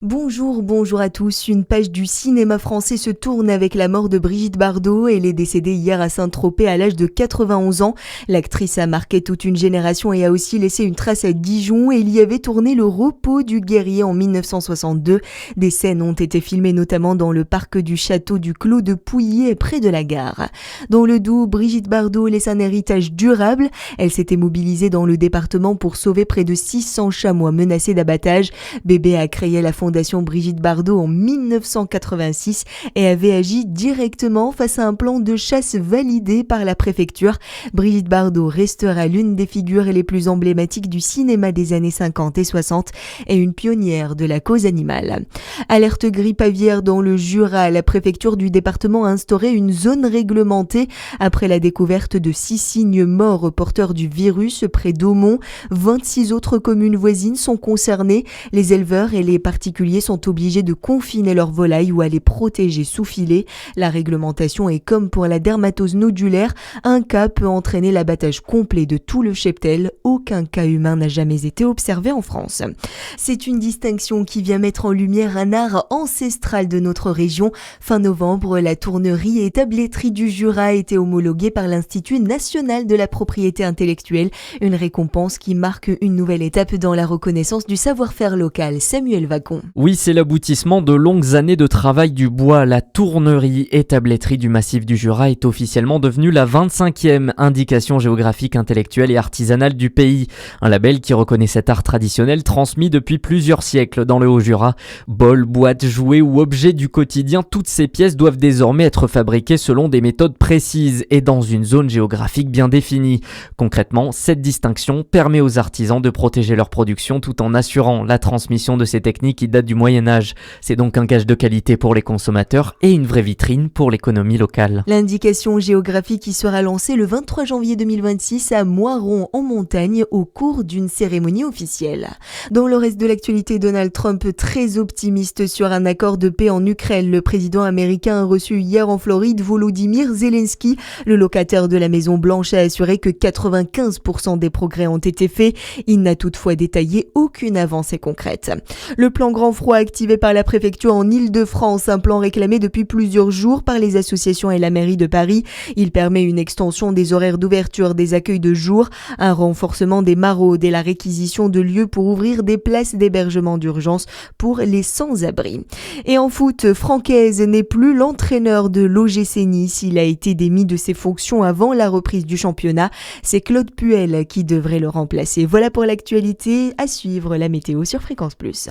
Bonjour à tous. Une page du cinéma français se tourne avec la mort de Brigitte Bardot. Elle est décédée hier à Saint-Tropez à l'âge de 91 ans. L'actrice a marqué toute une génération et a aussi laissé une trace à Dijon. Elle y avait tourné Le Repos du guerrier en 1962. Des scènes ont été filmées notamment dans le parc du château du Clos de Pouilly près de la gare. Dans le Doubs, Brigitte Bardot laisse un héritage durable. Elle s'était mobilisée dans le département pour sauver près de 600 chamois menacés d'abattage. Bébé a créé la fondation Brigitte Bardot en 1986 et avait agi directement face à un plan de chasse validé par la préfecture. Brigitte Bardot restera l'une des figures les plus emblématiques du cinéma des années 50 et 60 et une pionnière de la cause animale. Alerte grippe aviaire dans le Jura. La préfecture du département a instauré une zone réglementée après la découverte de 6 cygnes morts porteurs du virus près d'Aumont. 26 autres communes voisines sont concernées. Les éleveurs et les particuliers sont obligés de confiner leurs volailles ou à les protéger sous filet. La réglementation est comme pour la dermatose nodulaire. Un cas peut entraîner l'abattage complet de tout le cheptel. Aucun cas humain n'a jamais été observé en France. C'est une distinction qui vient mettre en lumière un art ancestral de notre région. Fin novembre, la tournerie et tabletterie du Jura a été homologuée par l'Institut national de la propriété intellectuelle. Une récompense qui marque une nouvelle étape dans la reconnaissance du savoir-faire local. Samuel Vacon. Oui, c'est l'aboutissement de longues années de travail du bois. La tournerie et tabletterie du massif du Jura est officiellement devenue la 25e indication géographique, intellectuelle et artisanale du pays. Un label qui reconnaît cet art traditionnel transmis depuis plusieurs siècles dans le Haut-Jura. Bols, boîtes, jouets ou objets du quotidien, toutes ces pièces doivent désormais être fabriquées selon des méthodes précises et dans une zone géographique bien définie. Concrètement, cette distinction permet aux artisans de protéger leur production tout en assurant la transmission de ces techniques qui datent du Moyen-Âge. C'est donc un gage de qualité pour les consommateurs et une vraie vitrine pour l'économie locale. L'indication géographique qui sera lancée le 23 janvier 2026 à Moiron en montagne au cours d'une cérémonie officielle. Dans le reste de l'actualité, Donald Trump très optimiste sur un accord de paix en Ukraine. Le président américain a reçu hier en Floride Volodymyr Zelensky. Le locataire de la Maison Blanche a assuré que 95% des progrès ont été faits. Il n'a toutefois détaillé aucune avancée concrète. Le plan Grand Froid activé par la préfecture en Île-de-France, un plan réclamé depuis plusieurs jours par les associations et la mairie de Paris. Il permet une extension des horaires d'ouverture des accueils de jour, un renforcement des maraudes et la réquisition de lieux pour ouvrir des places d'hébergement d'urgence pour les sans-abri. Et en foot, Francaise n'est plus l'entraîneur de l'OGC Nice. Il a été démis de ses fonctions avant la reprise du championnat. C'est Claude Puel qui devrait le remplacer. Voilà pour l'actualité. À suivre la météo sur Fréquence Plus.